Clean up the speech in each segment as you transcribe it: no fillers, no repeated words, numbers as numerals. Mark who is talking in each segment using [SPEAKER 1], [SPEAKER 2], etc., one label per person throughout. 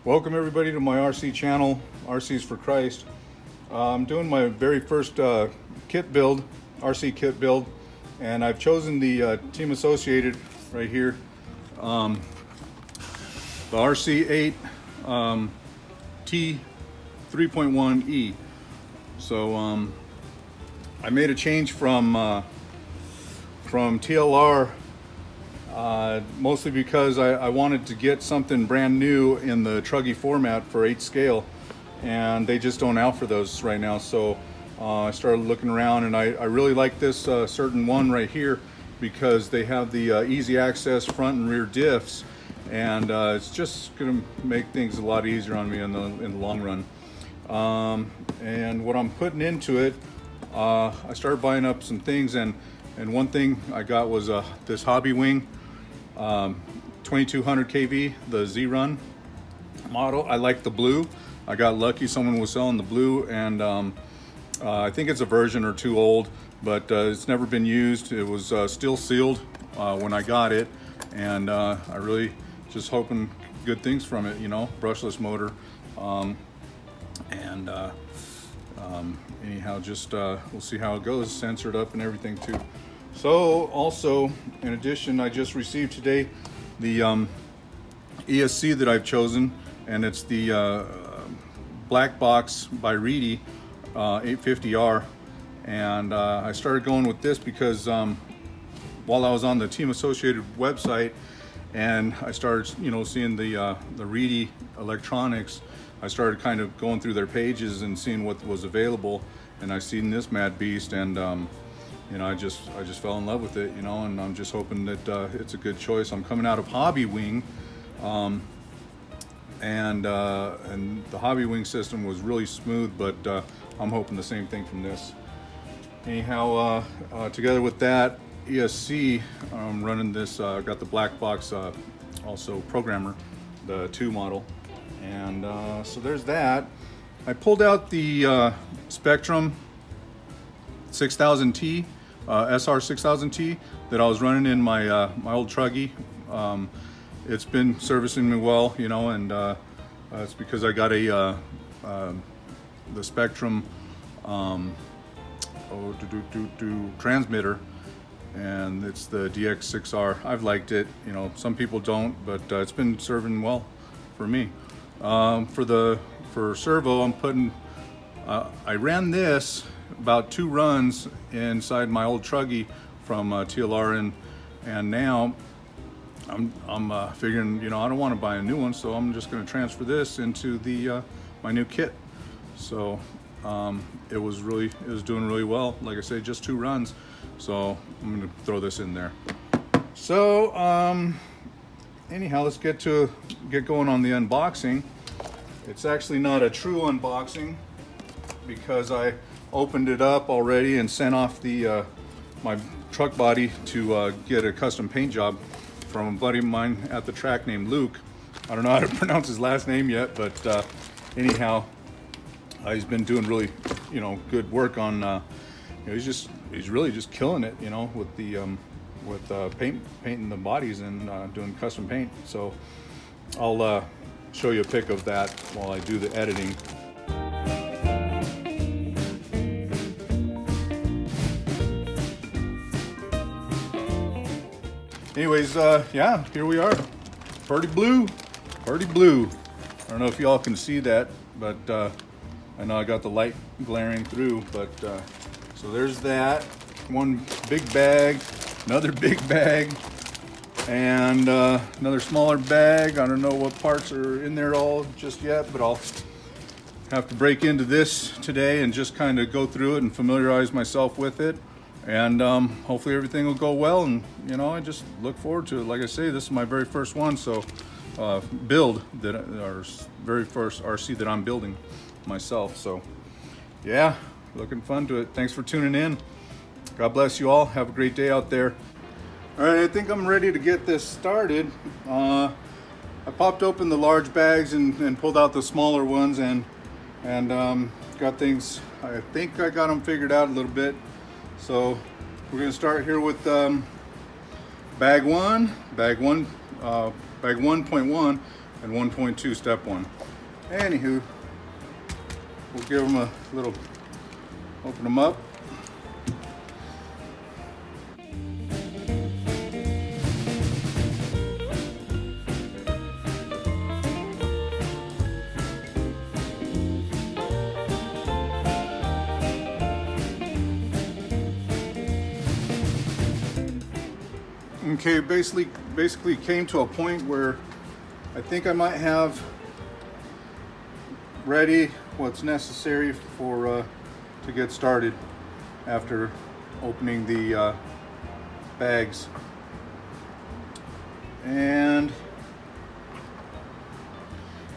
[SPEAKER 1] Welcome everybody to my RC channel, RC's for Christ. I'm doing my very first kit build, RC kit build, and I've chosen the Team Associated right here, the RC8 T3.1e. So I made a change from TLR. Mostly because I wanted to get something brand new in the truggy format for 8 scale, and they just don't out for those right now. So I started looking around, and I really like this certain one right here because they have the easy access front and rear diffs, and it's just going to make things a lot easier on me in the long run. And what I'm putting into it, I started buying up some things, and one thing I got was this Hobbywing 2200 kV, the Xerun model. I like the blue. I got lucky, someone was selling the blue, and I think it's a version or two old, but it's never been used. It was still sealed when I got it, and I really just hoping good things from it, you know, brushless motor. Anyhow, just we'll see how it goes, censored up and everything too. So also, in addition, I just received today the ESC that I've chosen, and it's the Blackbox by Reedy 850R. And I started going with this because while I was on the Team Associated website, and I started, you know, seeing the Reedy electronics, I started kind of going through their pages and seeing what was available, and I seen this mad beast, and you know, I just fell in love with it, you know, and I'm just hoping that it's a good choice. I'm coming out of Hobbywing, and the Hobbywing system was really smooth, but I'm hoping the same thing from this. Anyhow, together with that ESC, I'm running this. I got the Blackbox also programmer, the 2 model, and so there's that. I pulled out the Spektrum 6000T, SR 6000T that I was running in my my old truggy. It's been servicing me well, you know, and it's because I got the Spektrum transmitter, and it's the DX6R. I've liked it, you know. Some people don't, but it's been serving well for me. For Servo, I'm putting. I ran this about 2 runs inside my old truggy from TLR, and now I'm figuring, you know, I don't want to buy a new one, so I'm just going to transfer this into the my new kit. So it was doing really well. Like I say, just 2 runs, so I'm going to throw this in there. So anyhow, let's get going on the unboxing. It's actually not a true unboxing because I opened it up already and sent off the my truck body to get a custom paint job from a buddy of mine at the track named Luke. I don't know how to pronounce his last name yet, but anyhow, he's been doing really, you know, good work on. You know, he's really just killing it, you know, with the painting the bodies and doing custom paint. So I'll show you a pic of that while I do the editing. Anyways, yeah, here we are. Pretty blue, pretty blue. I don't know if y'all can see that, but I know I got the light glaring through, but so there's that. One big bag, another big bag, and another smaller bag. I don't know what parts are in there all just yet, but I'll have to break into this today and just kind of go through it and familiarize myself with it. And hopefully everything will go well, and you know, I just look forward to it. Like I say, this is my very first one, so build that, our very first RC that I'm building myself. So yeah, looking fun to it. Thanks for tuning in. God bless you all. Have a great day out there. All right, I think I'm ready to get this started. I popped open the large bags and pulled out the smaller ones, and got things. I think I got them figured out a little bit. So we're going to start here with bag 1.1. and 1.2 step 1. Anywho, we'll give them a little, open them up. Okay, basically came to a point where I think I might have ready what's necessary for to get started after opening the bags. And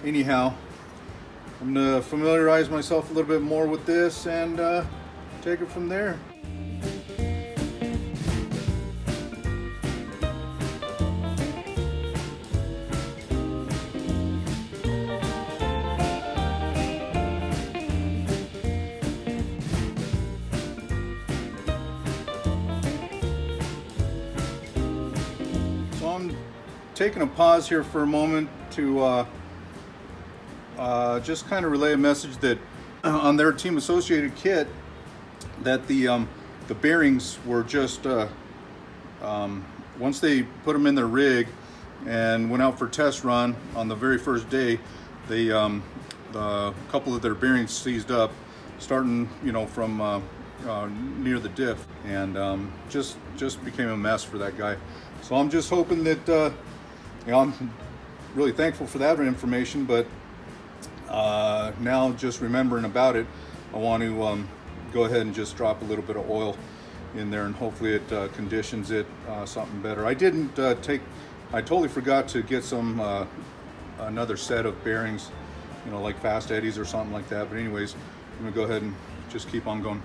[SPEAKER 1] anyhow, I'm gonna familiarize myself a little bit more with this and take it from there. Taking a pause here for a moment to just kind of relay a message that on their Team Associated kit that the bearings were just once they put them in their rig and went out for test run on the very first day, they the couple of their bearings seized up, starting from near the diff, and just became a mess for that guy. So I'm just hoping that I'm really thankful for that information, but now just remembering about it, I want to go ahead and just drop a little bit of oil in there, and hopefully it conditions it something better. I totally forgot to get some another set of bearings, like fast eddies or something like that. But anyways, I'm gonna go ahead and just keep on going.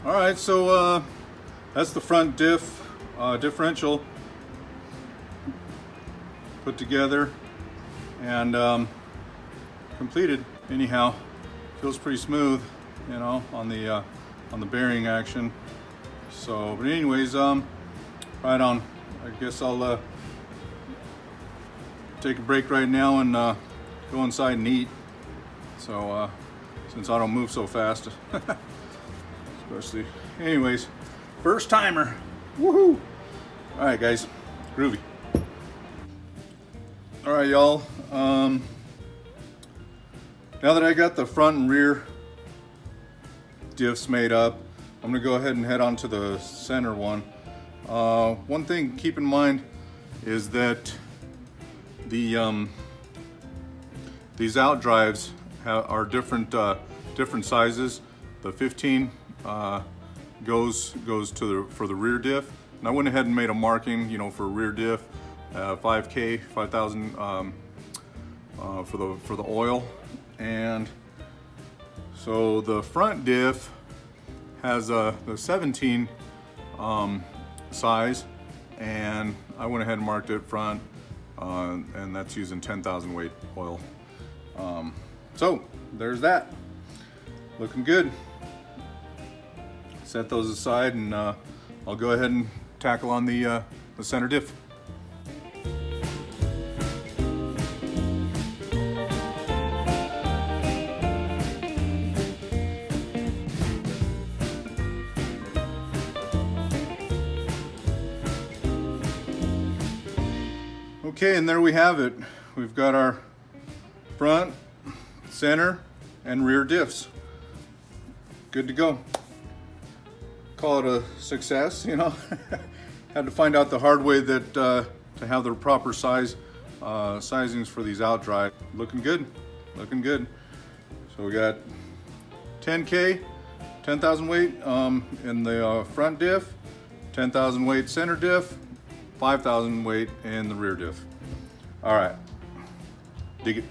[SPEAKER 1] All right, so that's the front differential put together and completed. Anyhow, feels pretty smooth, on the bearing action. So, but anyways, right on. I guess I'll take a break right now and go inside and eat. So, since I don't move so fast. Especially, anyways, first timer, woohoo! All right, guys, groovy. All right, y'all. Now that I got the front and rear diffs made up, I'm gonna go ahead and head on to the center one. One thing to keep in mind is that the these out drives are different sizes. The 15 goes to for the rear diff, and I went ahead and made a marking, for rear diff, 5K, 5,000 for the oil, and so the front diff has the 17 size, and I went ahead and marked it front, and that's using 10,000 weight oil. So there's that, looking good. Set those aside, and I'll go ahead and tackle on the center diff. Okay, and there we have it. We've got our front, center, and rear diffs. Good to go. Call it a success, Had to find out the hard way that to have the proper sizings for these out drive. Looking good, looking good. So we got 10K, 10,000 weight in the front diff, 10,000 weight center diff, 5,000 weight in the rear diff. All right, dig it.